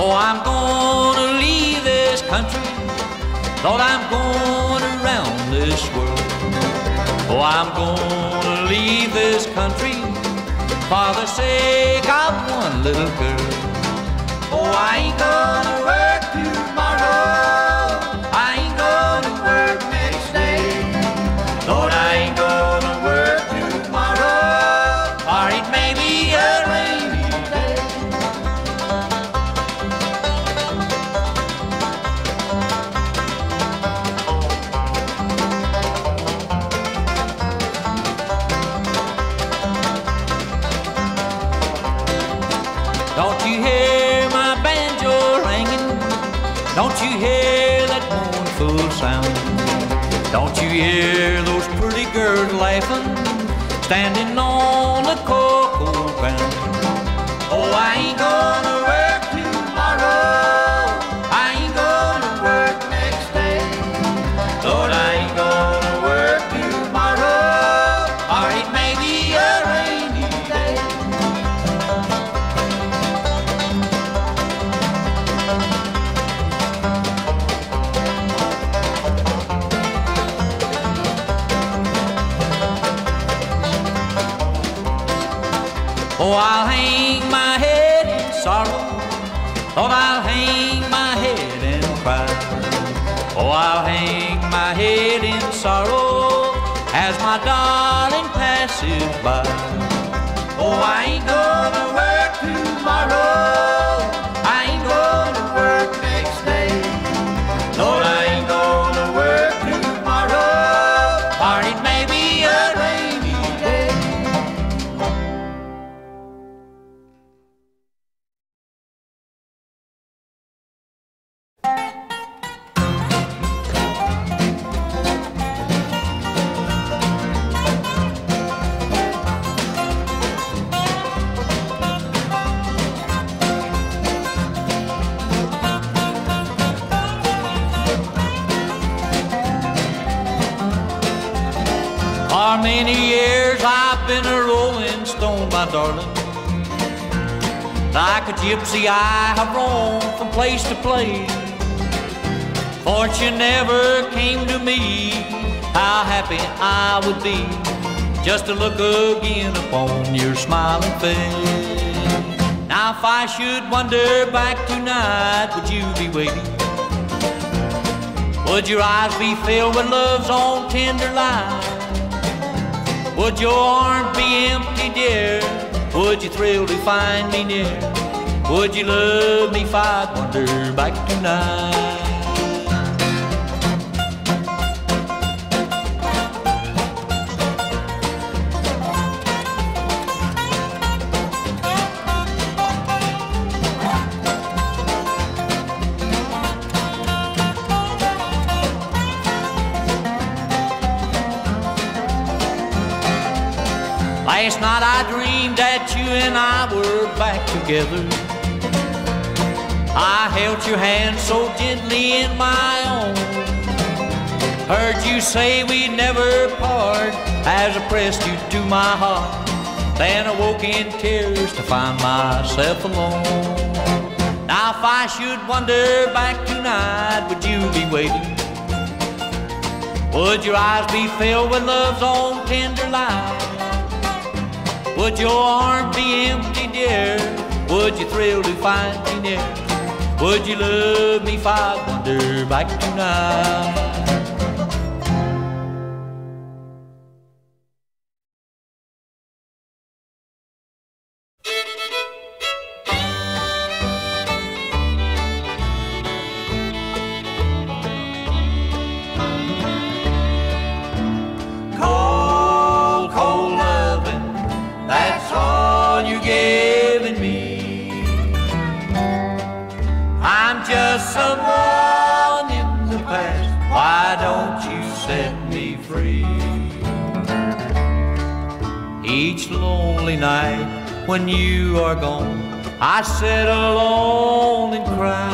Oh, I'm gonna leave this country. Lord, I'm going around this world. Oh, I'm gonna leave this country for the sake of one little girl. Oh, I ain't gonna work tomorrow. I ain't gonna work next day. Lord, I ain't gonna work tomorrow, or it may be a rainy day. Don't you hear my banjo ringing? Don't you hear that mournful sound? Don't you hear those pretty girls laughing, standing on the cocoa ground? Oh, I ain't gonna work tomorrow. I ain't gonna work next day. Lord, I ain't gonna work tomorrow, or it may be a rainy day. Oh, I'll hang my head in sorrow. Lord, I'll hang my head and cry. Oh, I'll hang my head in sorrow as my darling passes by. Oh, I ain't gonna work tomorrow. I ain't gonna work next day. Lord, I ain't gonna work tomorrow, or it may be a rainy day. For many years I've been a rolling stone, my darling. Like a gypsy I have roamed from place to place. Fortune never came to me. How happy I would be just to look again upon your smiling face. Now if I should wander back tonight, would you be waiting? Would your eyes be filled with love's own tender light? Would your arms be empty, dear? Would you thrill to find me near? Would you love me if I'd wander back tonight? Last night I dreamed that you and I were back together. I held your hand so gently in my own. Heard you say we'd never part as I pressed you to my heart. Then I woke in tears to find myself alone. Now if I should wander back tonight, would you be waiting? Would your eyes be filled with love's own tender light? Would your arms be empty, dear? Would you thrill to find me near? Would you love me if I wander back tonight? Someone in the past, why don't you set me free? Each lonely night when you are gone, I sit alone and cry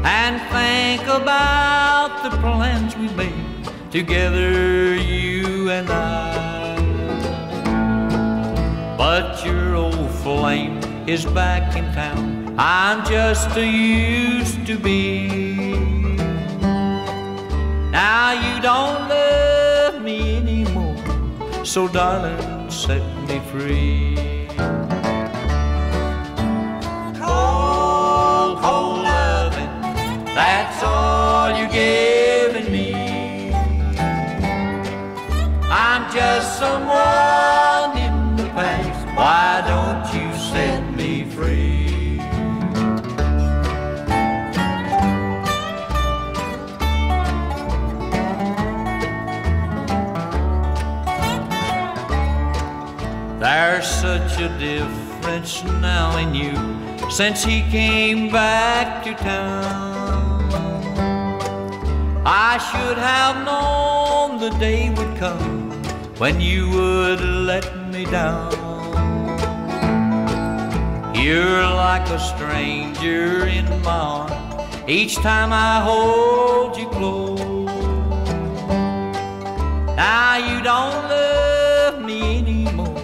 and think about the plans we made together, you and I. flame is back in town. I'm just a used to be. Now you don't love me anymore, so darling, set me free. Cold, cold loving, that's all you're giving me. I'm just someone in the past, why don't you set me free? There's such a difference now in you since he came back to town. I should have known the day would come when you would let me down. You're like a stranger in my arms each time I hold you close. Now you don't love me anymore,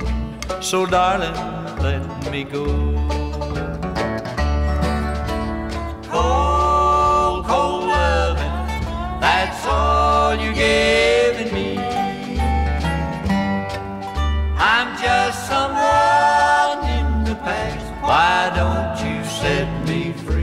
so darling, let me go. Cold, cold loving, that's all you're giving me. I'm just someone in the past, why don't you set me free?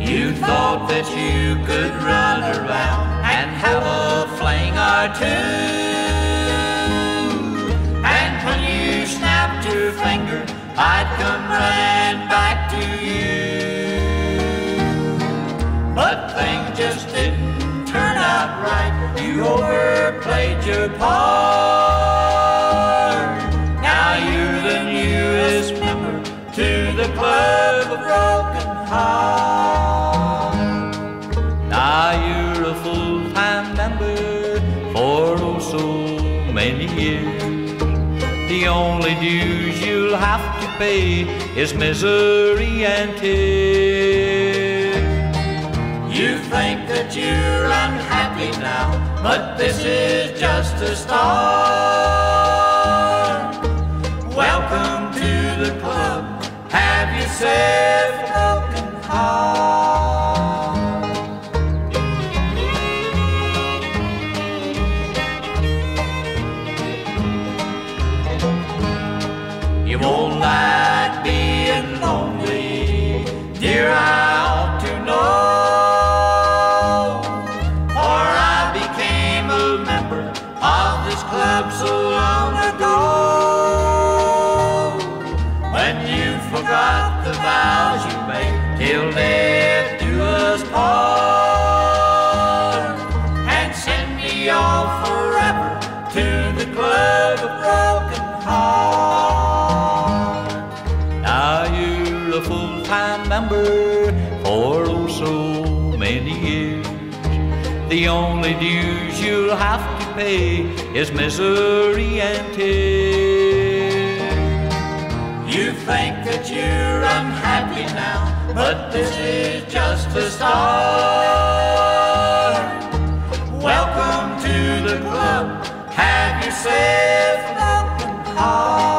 You thought that you could run around and have a fling or two, and when you snapped your finger, I'd come running back to you. But things just didn't turn out right. You overplayed your part. Now you're the newest member to the Club of Broken Hearts. Now you're a full-time member for oh so many years. The only dues you'll have to pay is misery and tears. You think that you're unhappy now, but this is just a start. Welcome to the club, have yourself a broken heart. You won't like being lonely, dear, I ought to know, for I became a member of this club so long ago. When you forgot the vows you made, till death do us part, and send me off forever to the Club of Broken Hearts. Now you're a full-time member for oh so many years. The only dues you'll have to pay is misery and tears. You think that you're unhappy now, but this is just a start. Welcome to the club, have yourself a broken heart.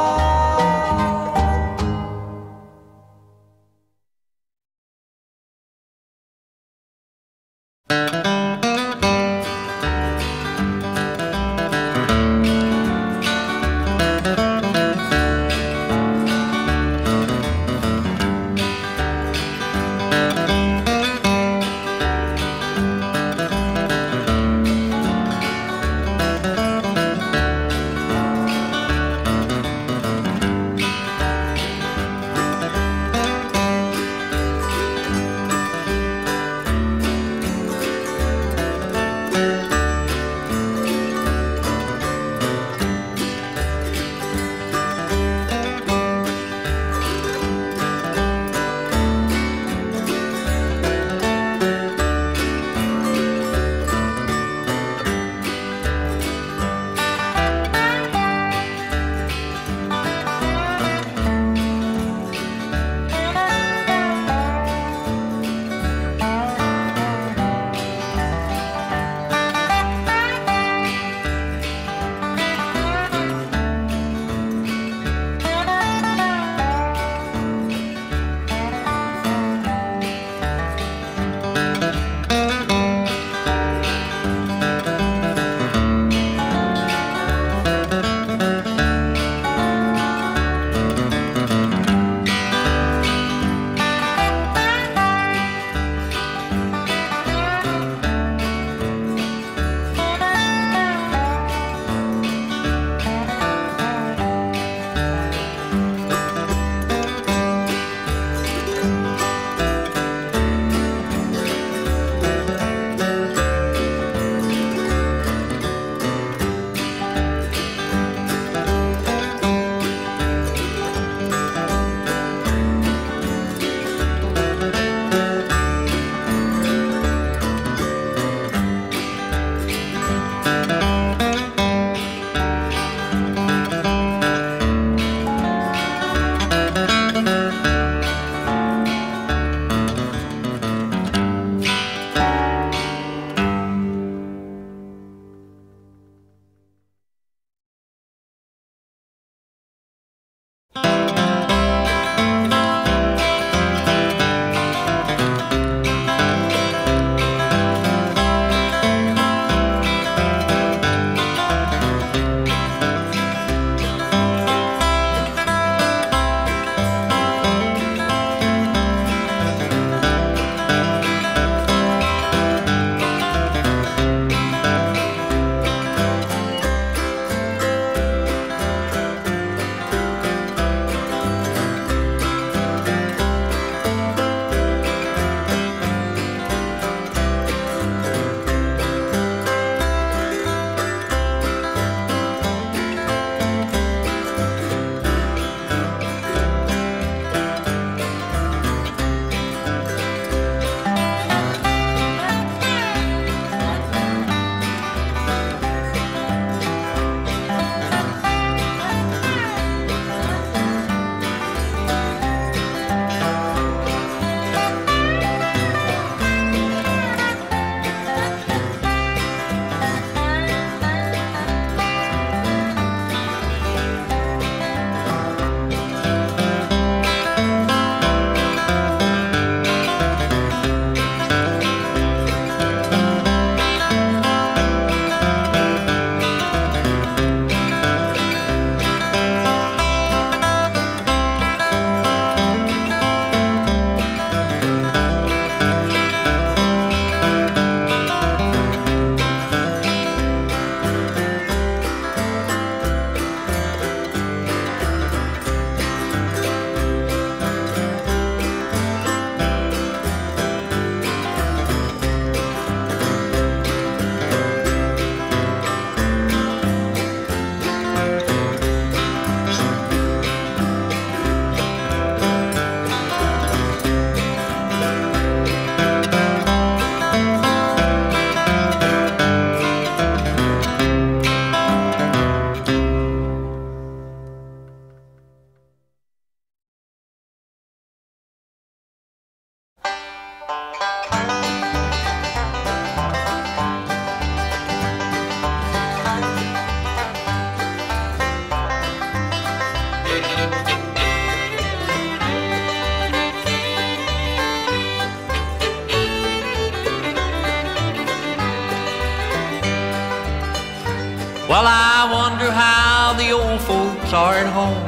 Well, I wonder how the old folks are at home.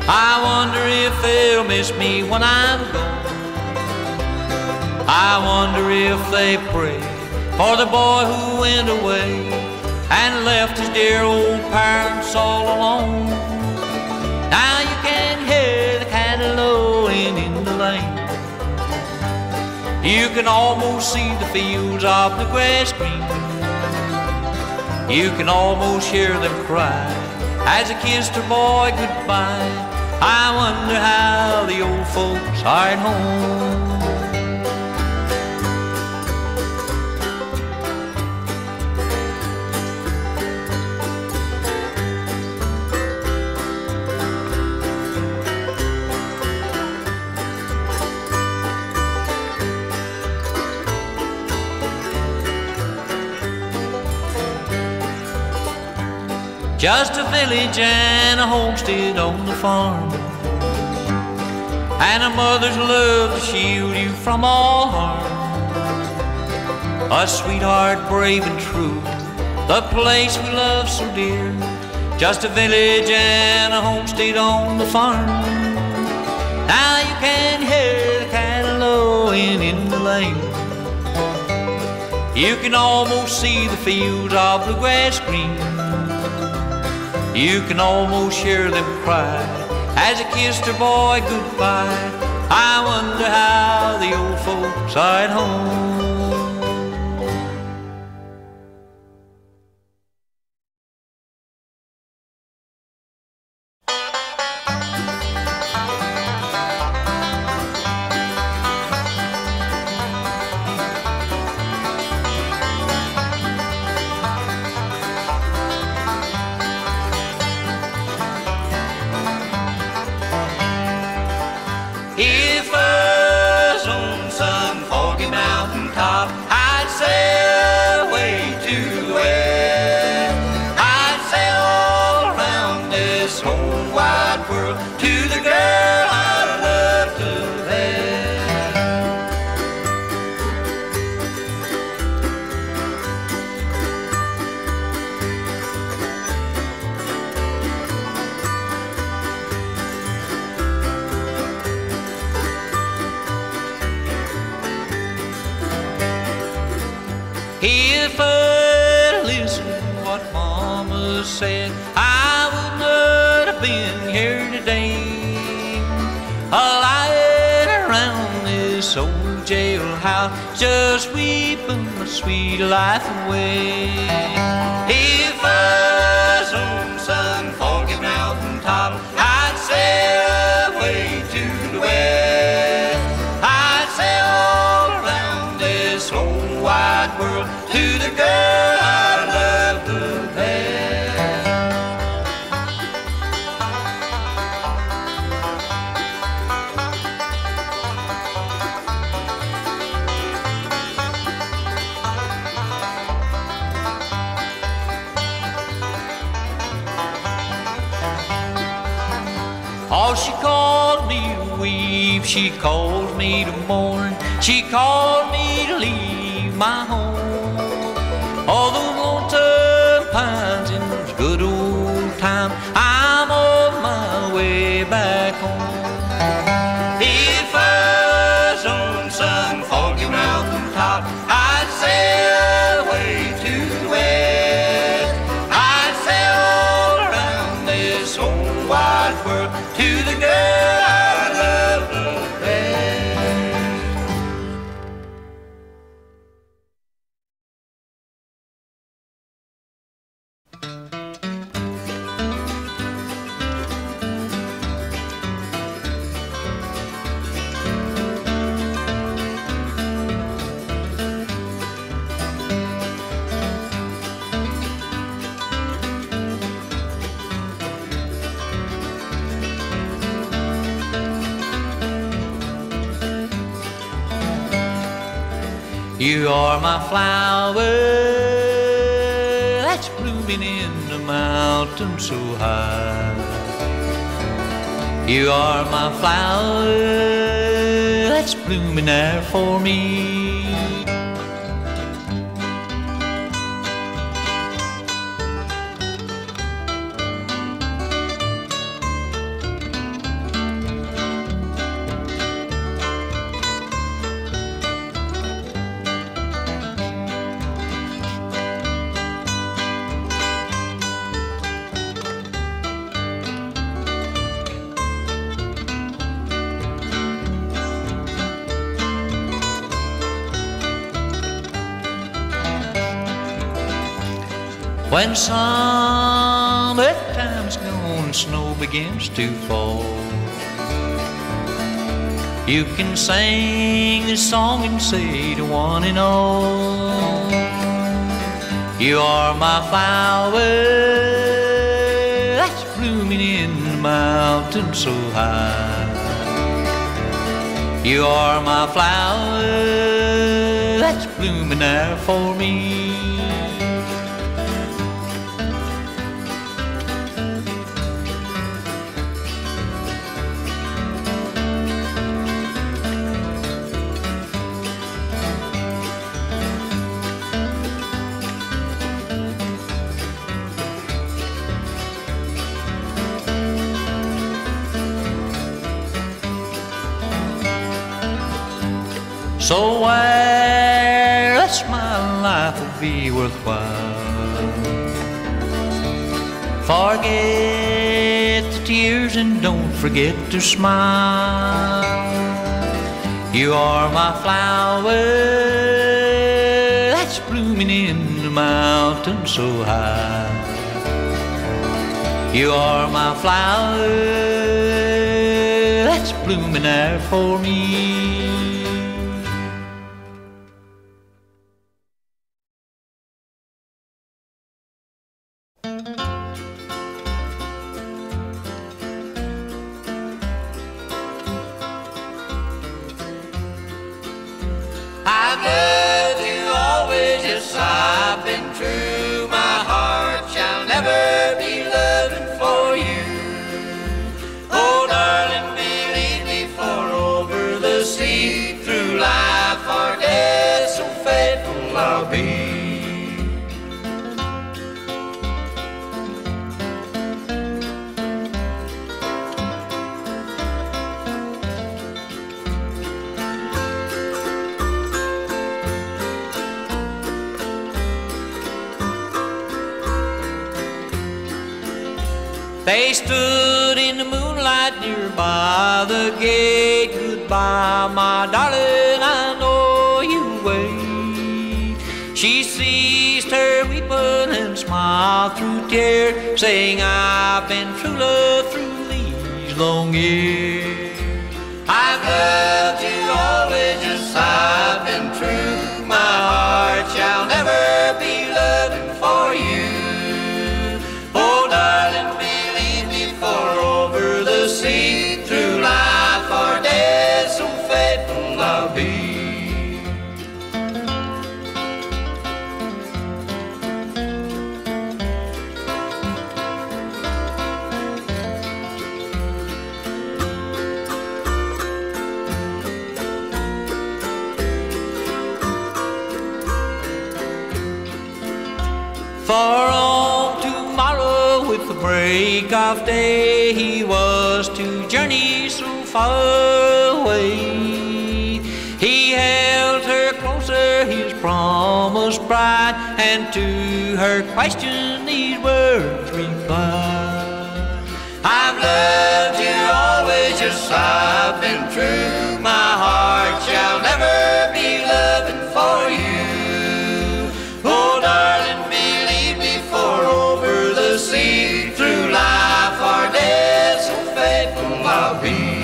I wonder if they'll miss me when I'm gone. I wonder if they pray for the boy who went away and left his dear old parents all alone. Now you can hear the cattle lowing in the lane. You can almost see the fields of the grass green. You can almost hear them cry as they kissed her boy goodbye. I wonder how the old folks are at home. Just a village and a homestead on the farm, and a mother's love to shield you from all harm. A sweetheart brave and true, the place we love so dear. Just a village and a homestead on the farm. Now you can hear the cattle lowing in the lane. You can almost see the fields of the grass green. You can almost hear them cry as they kissed her boy goodbye. I wonder how the old folks are at home. If I was on some foggy mountain top, I'd sail away to the west. I'd sail all around this whole wide world to the girl I love to best. If I'd listened to what Mama said, I would not have been here today, lying around this old jailhouse, just weeping my sweet life away. If I was on some foggy mountain top, I'd sail away to the west. I'd sail all around this whole wide world to the girl I love the best. Oh, she called me to weep, she called me to mourn, she called me to leave my home. All those lonesome pines in those good old times, I'm on my way back home. If I was on some foggy mountain top, I'd sail away to the west. I'd sail all around this whole wide world to the girl I love the best. You are my flower that's blooming in the mountain so high. You are my flower that's blooming there for me. When summertime's gone and snow begins to fall, you can sing this song and say to one and all, you are my flower that's blooming in the mountain so high. You are my flower that's blooming there for me. So where else my life will be worthwhile. Forget the tears and don't forget to smile. You are my flower that's blooming in the mountain so high. You are my flower that's blooming there for me. They stood in the moonlight nearby the gate. Goodbye, my darling, I know you wait. She ceased her weeping and smiled through tears, saying, I've been true love through these long years. I've loved you always, yes, I've been true. My heart shall never be loving for you. Oh, darling, see through life or death, so faithful I'll be. For on tomorrow with the break of day he was to journey so far away. He held her closer, his promised bride, and to her question these words replied. I've loved you always, yes, I've been true. My heart shall never be loving for you. Oh, darling, believe me, for over the sea, through life or death, so faithful I'll be.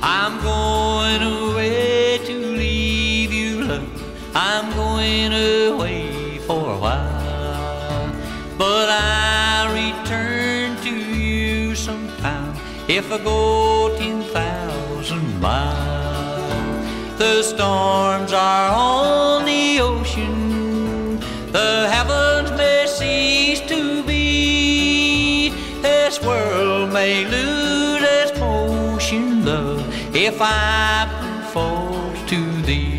I'm going away to leave you, love. I'm going away for a while, but I return to you sometime if I go 10,000 miles. The storms are on the ocean, the heavens may cease to be. This world may lose its motion, love, if I prove false to thee.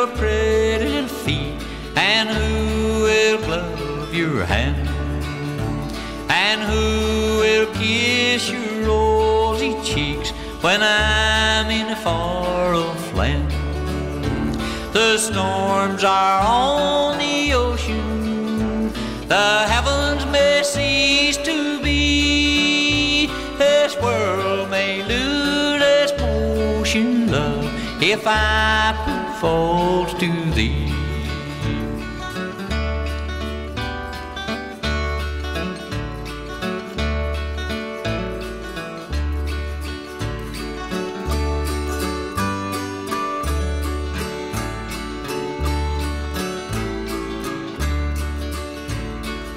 your pretty little feet? And who will glove your hand? And who will kiss your rosy cheeks when I'm in a far-off land? The storms are on the ocean, the heavens may cease to be. This world may lose its motion, love, if I prove false to thee.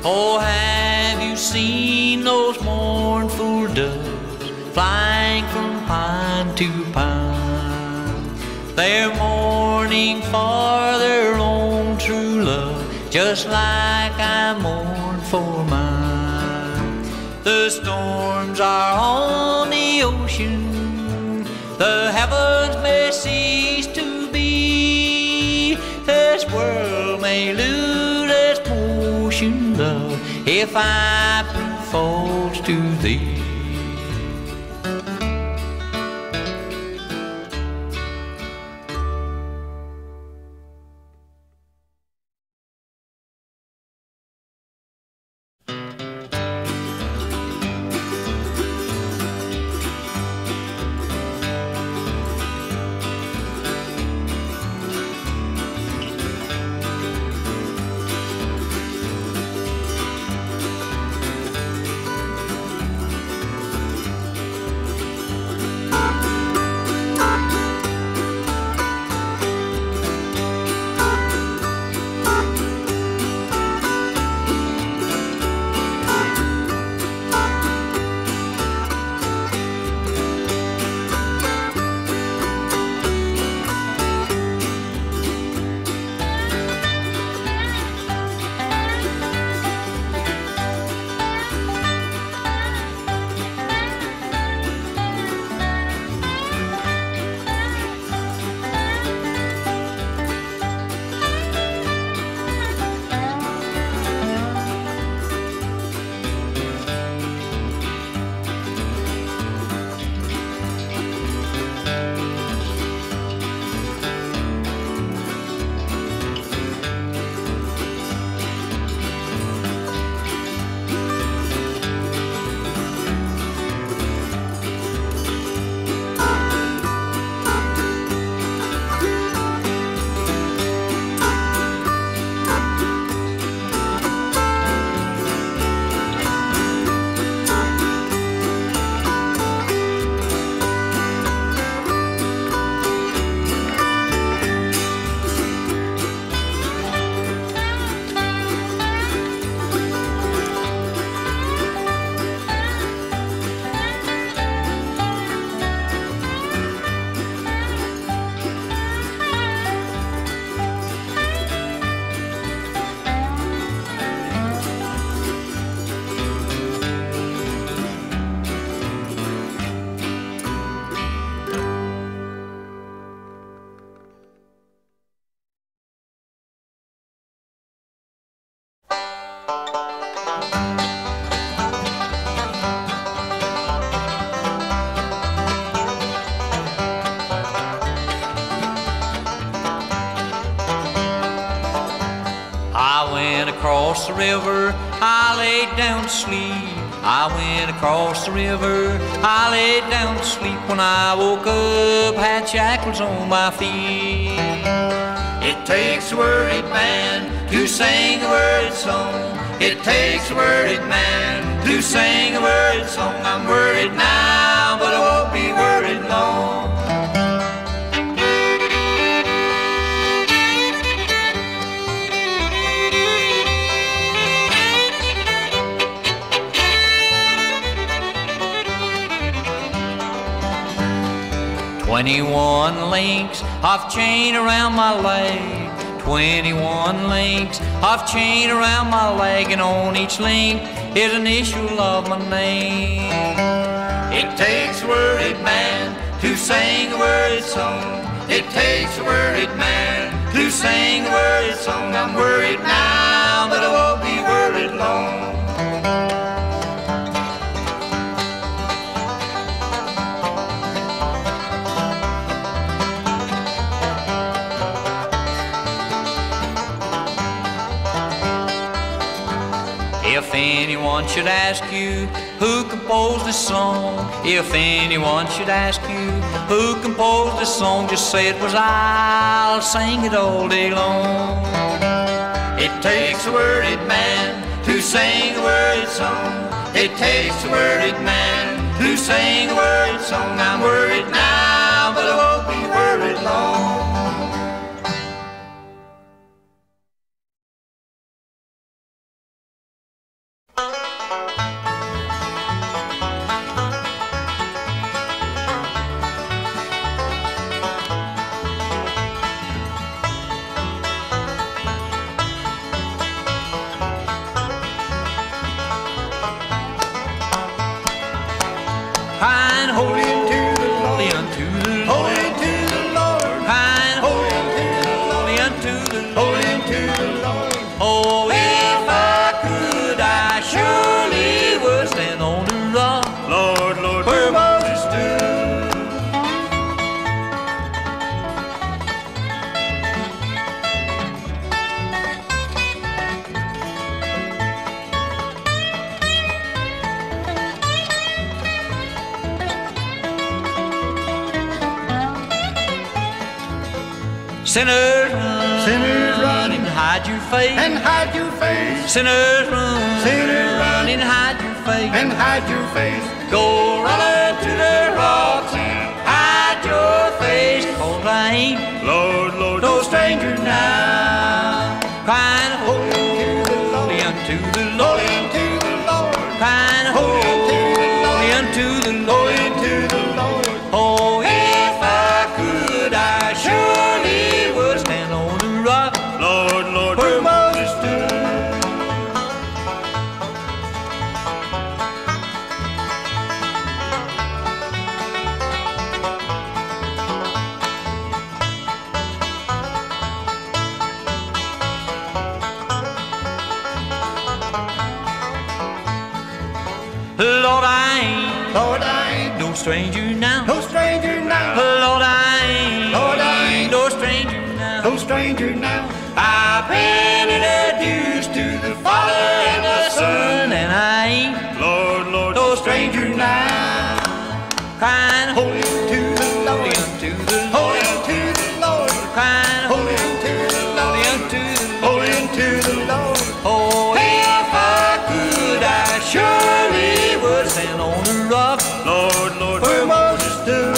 Oh, have you seen those mournful doves flying from pine to pine? They're mourning for their own true love, just like I mourn for mine. The storms are on the ocean, the heavens may cease to be. This world may lose its motion, love, if I prove false to thee. Across the river, I laid down to sleep. I went across the river, I laid down to sleep. When I woke up, had shackles on my feet. It takes a worried man to sing a worried song. It takes a worried man to sing a worried song. I'm worried now, but I won't be worried long. 21 links of chain around my leg. 21 links of chain around my leg, and on each link is an initial of my name. It takes a worried man to sing a worried song. It takes a worried man to sing a worried song. I'm worried now, but I won't be worried long. If anyone should ask you who composed this song, if anyone should ask you who composed this song, just say it was I. I'll sing it all day long. It takes a worried man to sing a worried song. It takes a worried man to sing a worried song. I'm worried now, but I won't be worried long. Sinners run, sinners run, and hide your face, and hide your face. Sinners run, sinners run, and hide your face, and hide your face. Go running to the rocks and hide your face, 'cause I ain't, Lord, Lord, no stranger now. Crying holy unto the Lord, unto the Lord, crying holy unto the Lord, unto the Lord. Oh, if I could, I surely would stand on the rock, Lord, Lord, where Moses stood. Lord, I ain't no stranger now, no stranger now. Lord, I ain't no stranger now, no stranger now. I've been introduced to the Father and the Son, and I ain't, Lord, Lord, no stranger now. Crying holy unto the Lord, unto the holy Lord, unto the Lord, crying holy unto the Lord, holy unto the Lord. Oh, if I could, I surely would stand on the rock, Lord, Lord, where Moses stood.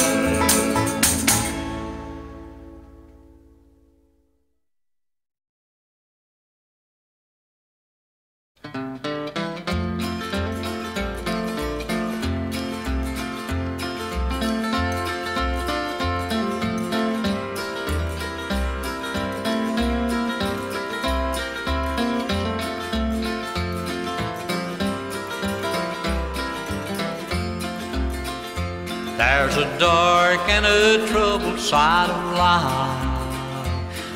There's a dark and a troubled side of life.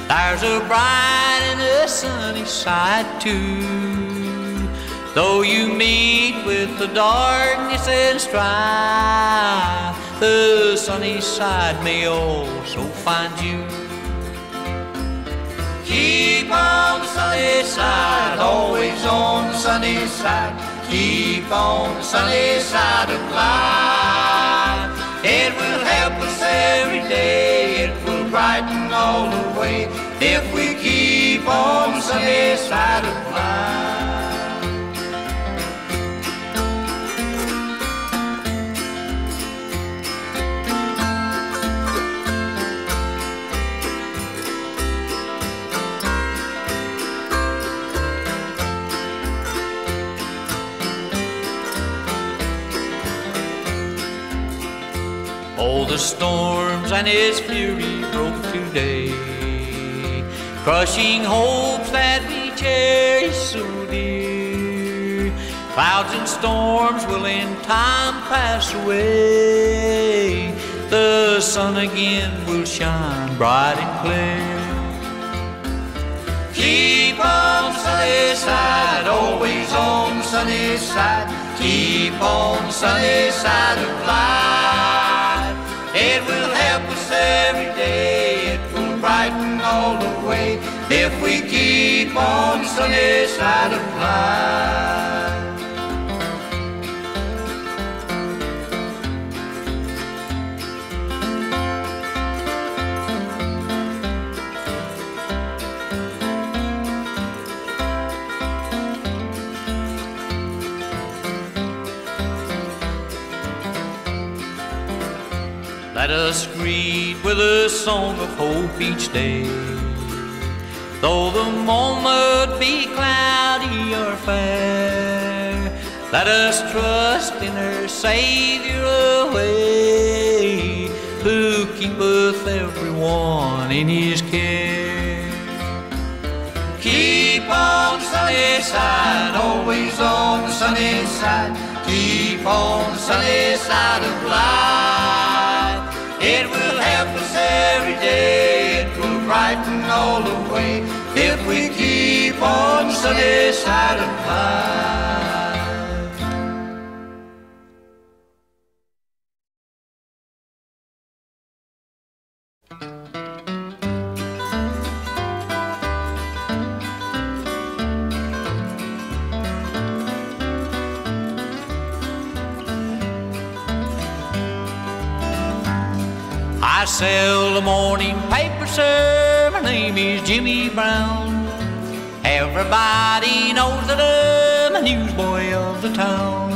There's a bright and a sunny side too. Though you meet with the darkness and strife, the sunny side may also find you. Keep on the sunny side, always on the sunny side. Keep on the sunny side of life. It will help us every day, it will brighten all the way, if we keep on the sunny side of life. Oh, the storms and its fury broke today, crushing hopes that we cherish so dear. Clouds and storms will in time pass away, the sun again will shine bright and clear. Keep on the sunny side, always on the sunny side. Keep on the sunny side of life. It will help us every day, it will brighten all the way, if we keep on the sunny side of life. Let us greet with a song of hope each day. Though the moment be cloudy or fair, let us trust in our Savior away, who keepeth everyone in his care. Keep on the sunny side, always on the sunny side. Keep on the sunny side of life. It will help us every day, it will brighten all the way, if we keep on the sunny side of life. I sell the morning paper, sir. My name is Jimmie Brown. Everybody knows that I'm a newsboy of the town.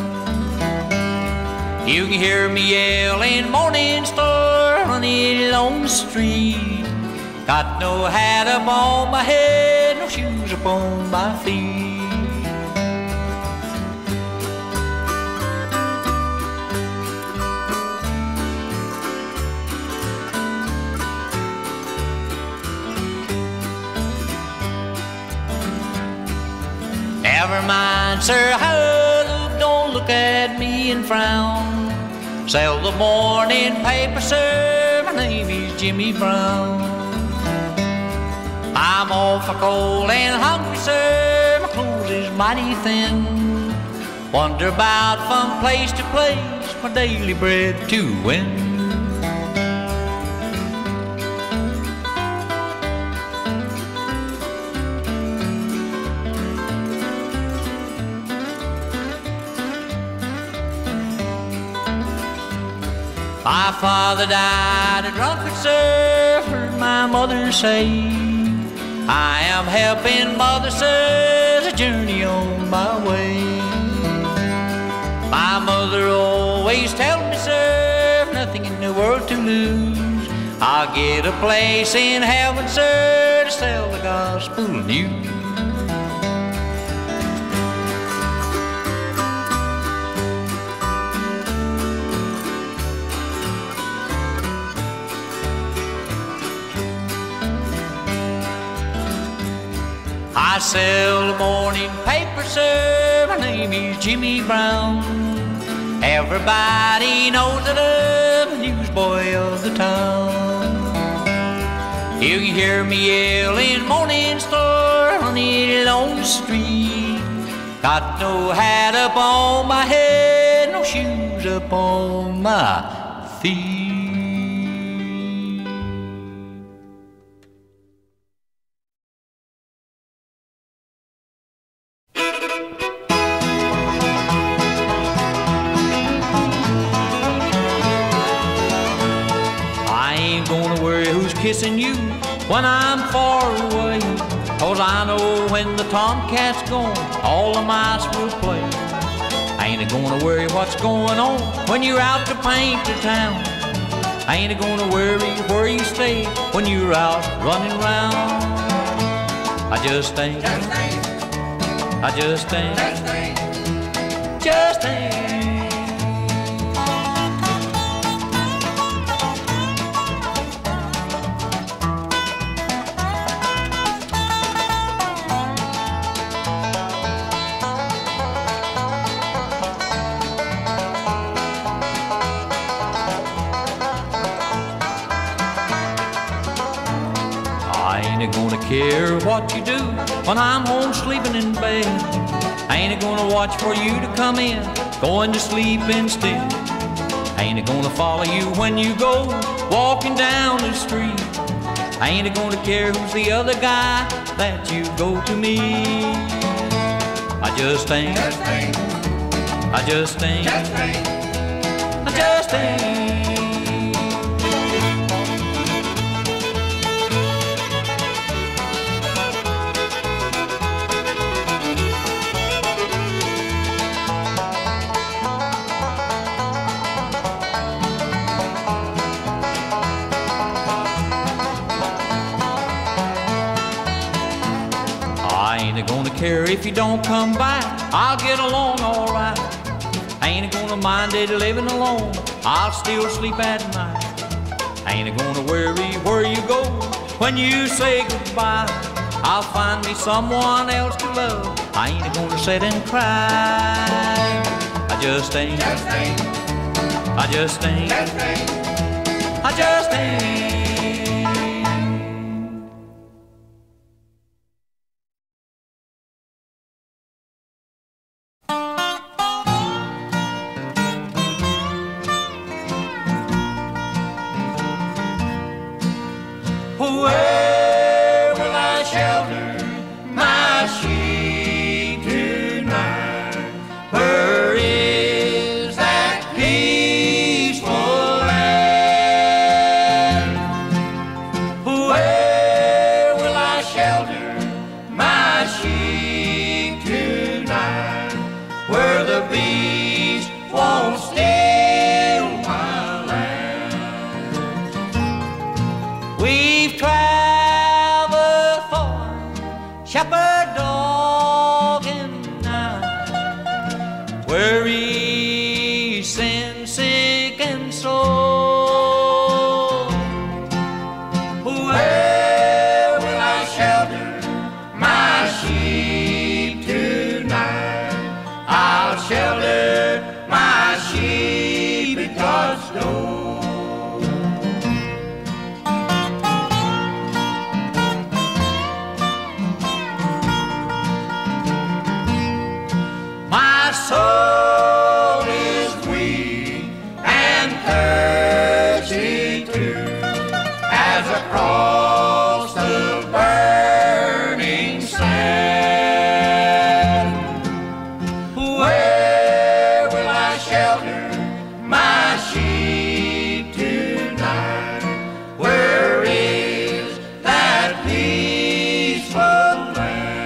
You can hear me yelling Morning Star running along the street. Got no hat up on my head, no shoes up on my feet. Never mind, sir, how don't look at me and frown. Sell the morning paper, sir, my name is Jimmie Brown. I'm awful cold and hungry, sir, my clothes is mighty thin. Wander about from place to place, my daily bread to win. My father died a drunkard, sir, heard my mother say. I am helping mother, sir, as I journey on my way. My mother always tells me, sir, nothing in the world to lose. I'll get a place in heaven, sir, to sell the gospel news. I sell the morning paper, sir, my name is Jimmie Brown. Everybody knows that I'm a newsboy of the town. You can hear me yelling Morning Star running along the street. Got no hat up on my head, no shoes up on my feet. Kissing you when I'm far away, 'cause I know when the tomcat's gone, all the mice will play. I ain't gonna worry what's going on when you're out to paint the town. I ain't gonna worry where you stay when you're out running round. I just ain't, I just ain't, just ain't. I ain't gonna care what you do when I'm home sleeping in bed. I ain't gonna watch for you to come in, going to sleep instead. I ain't gonna follow you when you go walking down the street. I ain't gonna care who's the other guy that you go to meet. I just ain't. I just ain't. I just ain't. I ain't gonna care if you don't come back, I'll get along all right. I ain't gonna mind it living alone, I'll still sleep at night. I ain't gonna worry where you go when you say goodbye. I'll find me someone else to love, I ain't gonna sit and cry. I just ain't. I just ain't. I just ain't. Where will I shelter my sheep tonight? Where is that peaceful land? Where will I shelter my sheep tonight? Where the bees won't steal my land. We've traveled far, shepherd dog and I, weary, sin sick and sore. Where will I shelter my sheep tonight? I'll shelter my sheep at God's door. My soul is weak and thirsty too, as across the burning sand. Where will I shelter my sheep tonight? Where is that peaceful land?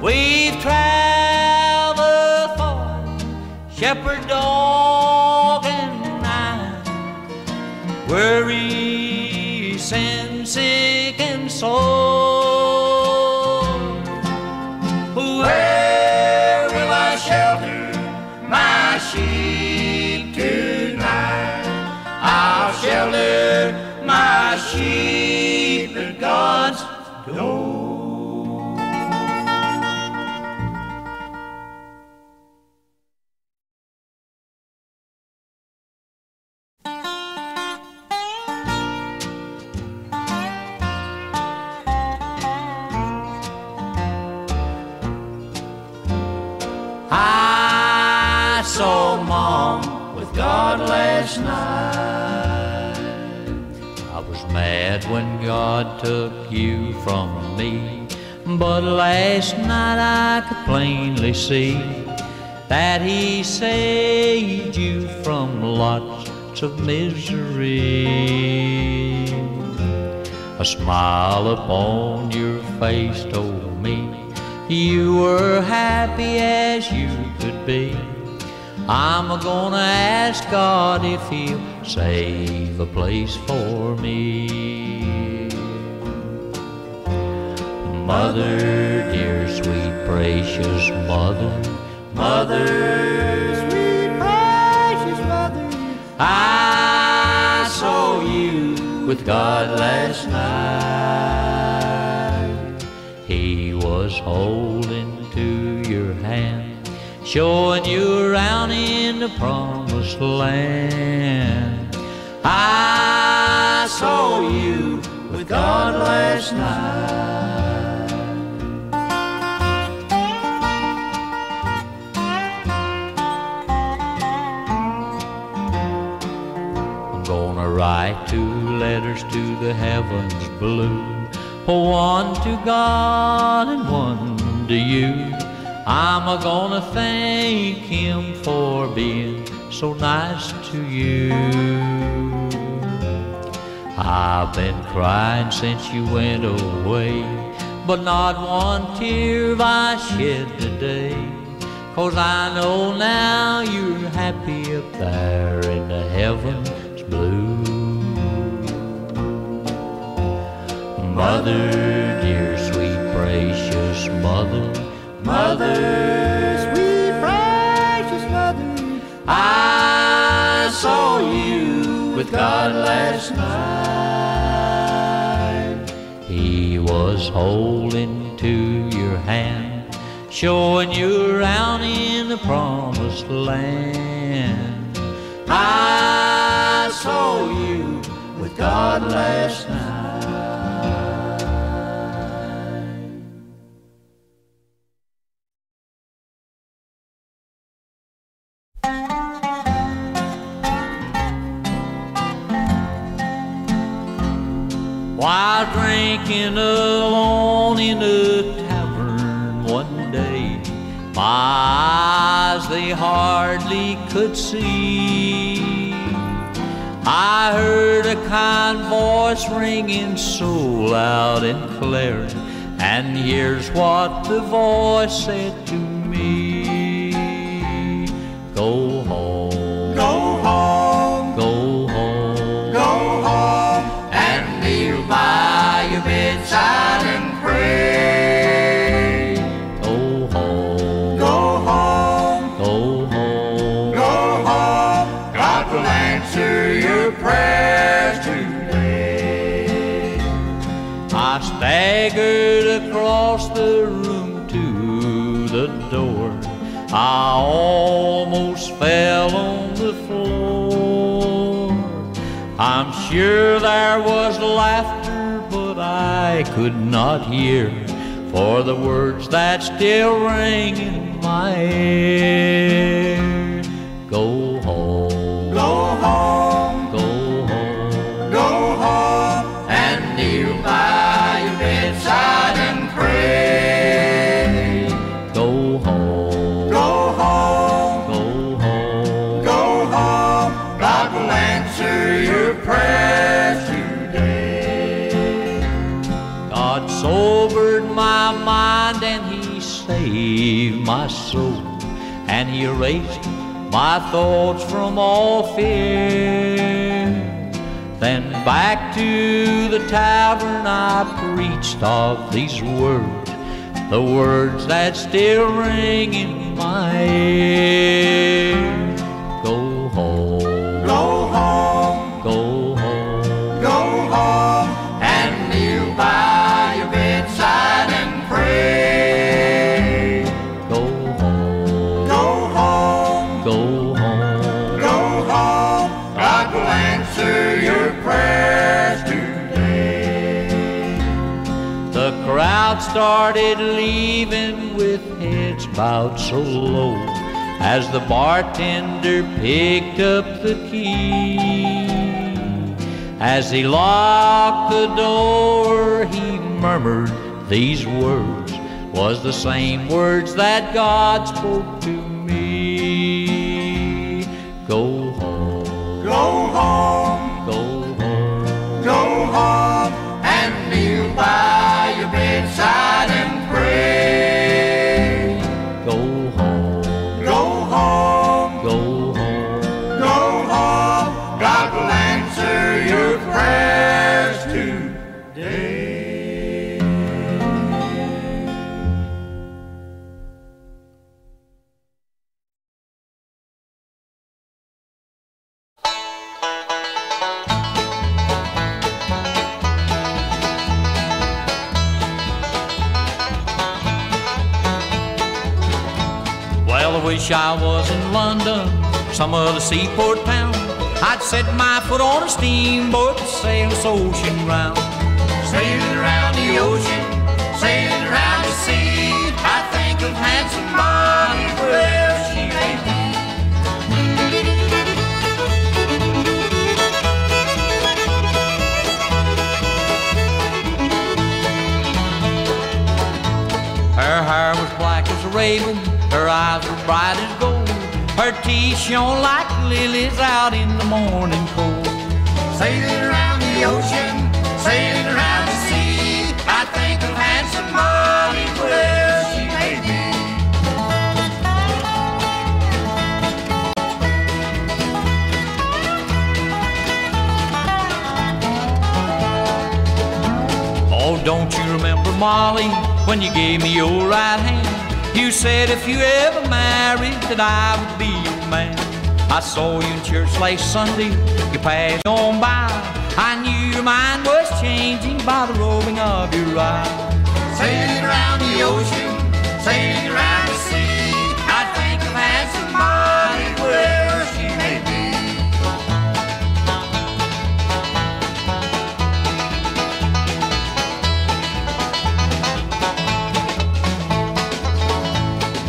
We've traveled far, shepherd dog and I, weary, sin sick and sore. Where will I shelter my sheep tonight? I'll shelter my sheep at God's door. I saw Mom with God last night. I was mad when God took you from me, but last night I could plainly see that He saved you from lots of misery. A smile upon your face told me you were happy as you could be. I'm gonna ask God if He'll save a place for me. Mother, dear, sweet, precious mother, mother, sweet, precious mother, I saw you with God last night. He was holding to your hand, showing you around in the promised land. I saw you with with God last night. I'm gonna write 2 letters to the heavens blue, one to God and one to you. I'm gonna thank Him for being so nice to you. I've been crying since you went away, but not one tear have I shed today, 'cause I know now you're happy up there in the heavens blue. Mother, dear, sweet, precious mother, mother, sweet, precious mother, I saw you with God last night. He was holding to your hand, showing you around in the promised land. I saw you with God last night. While drinking alone in a tavern one day, my eyes they hardly could see. I heard a kind voice ringing so loud and clear, and here's what the voice said to me. Go home, go home, go home, go home, and kneel by your bedside and pray. Go home, go home, go home, go home. God will answer your prayers today. I staggered across the room to the door. I almost fell on the floor. I'm sure there was laughter, but I could not hear for the words that still ring in my ear. Go home, go home, go home, go home, and kneel by your bedside and pray. Go home, go home, go home, go home. God will answer your prayers today. God sobered my mind and He saved my soul, and He erased my thoughts from all fear. Then back to the tavern I preached of these words, the words that still ring in my ear. Go home, go home, go home, go home, and kneel by your bedside and pray. Go home, go home, go home, go home. God will answer your prayers today. The crowd started leaving with heads bowed so low as the bartender picked up the key. As he locked the door, he murmured these words, was the same words that God spoke to me. Go home, go home, go home, go home, and kneel by your bedside and pray. Go home, go home, go home, go home. God will answer your prayers today. Well, I wish I was in London, some other seaport town. I'd set my foot on a steamboat to sail this ocean round. sailing around the ocean, sailing around the sea. I think of handsome Molly, wherever she may be. Her hair was black as a raven, her eyes were bright as gold, her teeth shone like lilies out in the morning cold. Sailing around the ocean, sailing around the sea, I think of handsome Molly, wherever she may be. Oh, don't you remember, Molly, when you gave me your right hand? You said if you ever married that I would be your man. I saw you in church last Sunday, you passed on by. I knew your mind was changing by the rolling of your eyes. Sailing around the ocean, sailing around the sea, I think of handsome Molly, wherever she may be.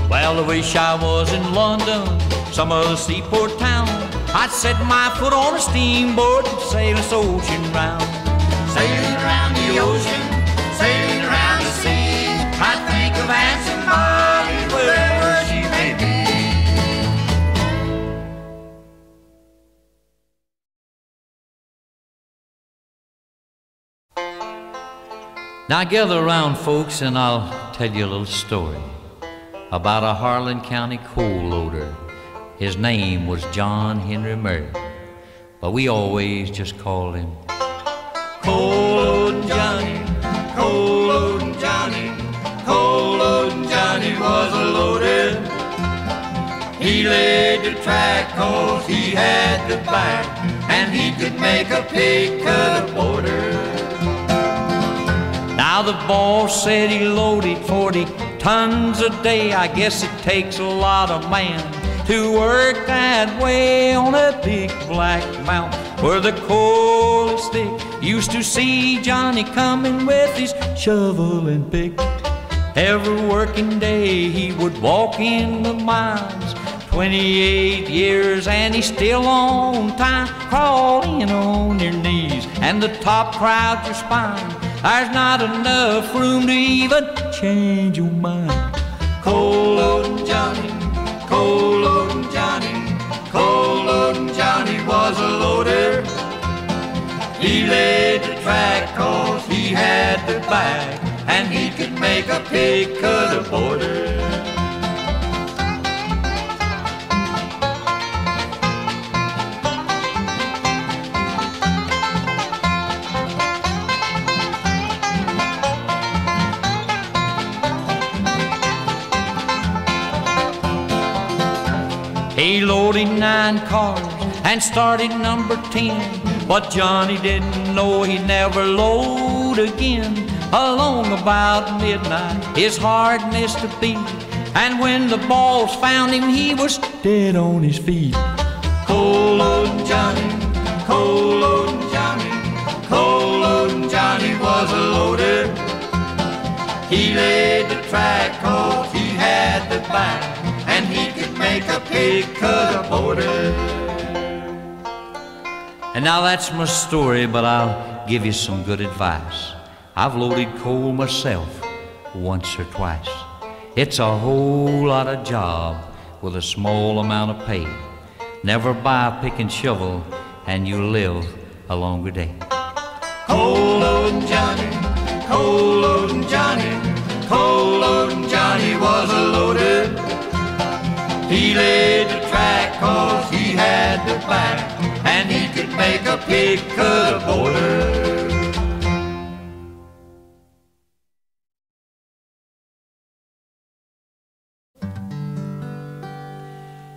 Well, I wish I was in London, some other seaport town. I'd set my foot on a steamboat and sail this ocean round. Sailing around the ocean, sailing around the sea, I think of handsome Molly, wherever she may be. Now gather around, folks, and I'll tell you a little story about a Harlan County coal loader. His name was John Henry Murray, but we always just called him Coal Loadin' Johnny, Coal Loadin' Johnny, Coal Loadin' Johnny was a loader. He laid the track 'cause he had the back, and he could make a pig cut a border. Now the boss said he loaded 40 tons a day. I guess it takes a lot of man to work that way on a big black mountain where the coal is thick. Used to see Johnny coming with his shovel and pick. Every working day he would walk in the mines. 28 years and he's still on time. Crawl in on your knees and the top crowds your spine. There's not enough room to even change your mind. Coal Loadin' Johnny, Coal Loadin' Johnny, Coal Loadin' Johnny was a loader. He laid the track 'cause he had the back, and he could make a pig cut a border. He loaded 9 cars and started number 10, but Johnny didn't know he'd never load again. Along about midnight, his heart missed a beat, and when the boss found him, he was dead on his feet. Coal Loadin' Johnny, Coal Loadin' Johnny, Coal Loadin' Johnny was a loader. He laid the track 'cause he had the back, and he could make a pig cut a border. And now that's my story, but I'll give you some good advice. I've loaded coal myself once or twice. It's a whole lot of job with a small amount of pay. Never buy a pick and shovel and you'll live a longer day. Coal Loadin' Johnny, Coal Loadin' Johnny, Coal Loadin' Johnny was a loader. He laid the track 'cause he had the back, and he could make a pig cut a border.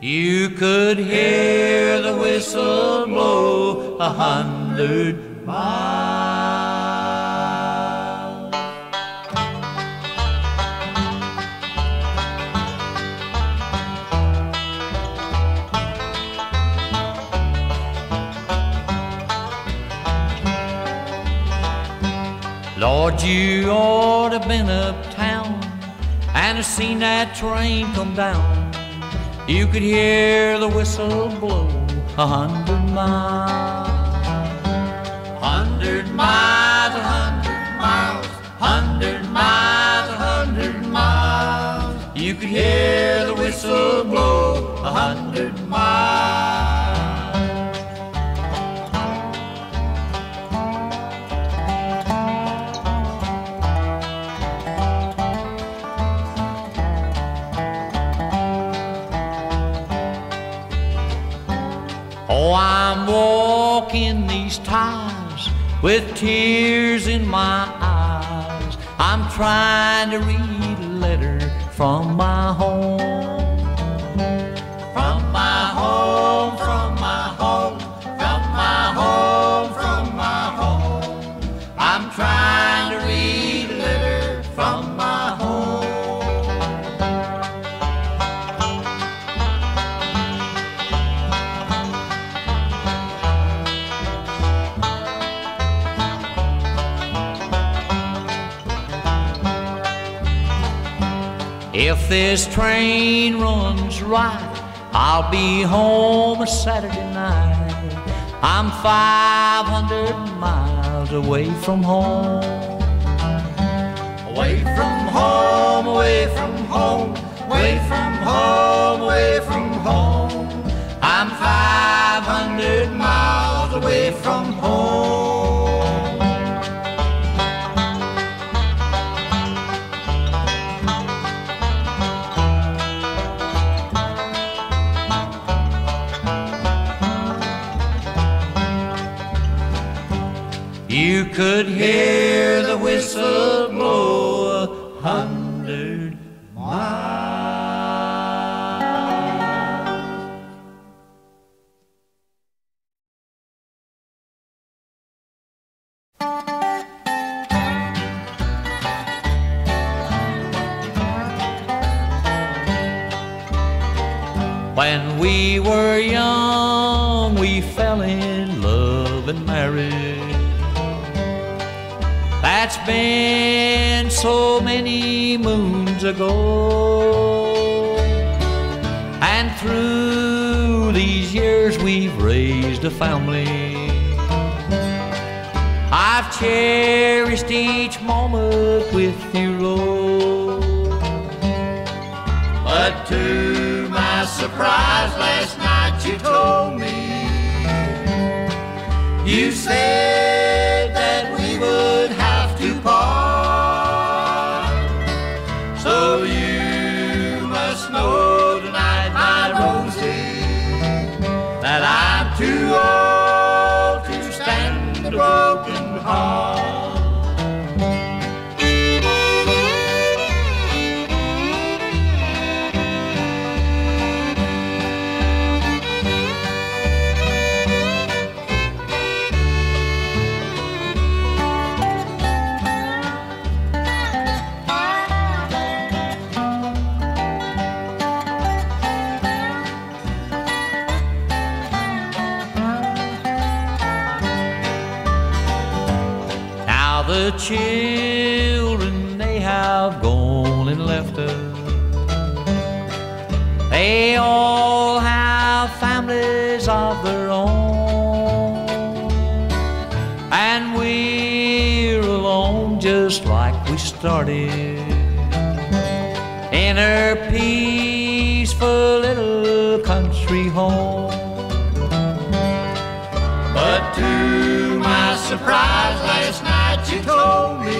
You could hear the whistle blow 100 miles. Lord, you ought to been uptown and have seen that train come down. You could hear the whistle blow 100 miles. 100 miles, 100 miles, 100 miles, 100 miles. You could hear the whistle blow 100 miles. Oh, I'm walking these ties with tears in my eyes. I'm trying to read a letter from my home. From my home, from my home, from my home, from my home. I'm trying to read a letter from my home. If this train runs right, I'll be home a Saturday night. I'm 500 miles away from home. Away from home, away from home, away from home, away from home. I'm 500 miles away from home. You could hear the whistle blow 100 miles. When we were young, we fell in love and married. That's been so many moons ago. And through these years we've raised a family. I've cherished each moment with you, Lord. But to my surprise last night you told me, you said that we would have to part. So you must know tonight, my Rosie, that I'm too old to stand a broken heart. The children, they have gone and left us. They all have families of their own, and we're alone just like we started in our peaceful little country home. But to my surprise last night you told me,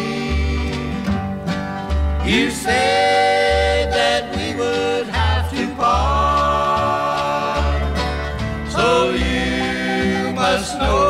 you said that we would have to part. So you must know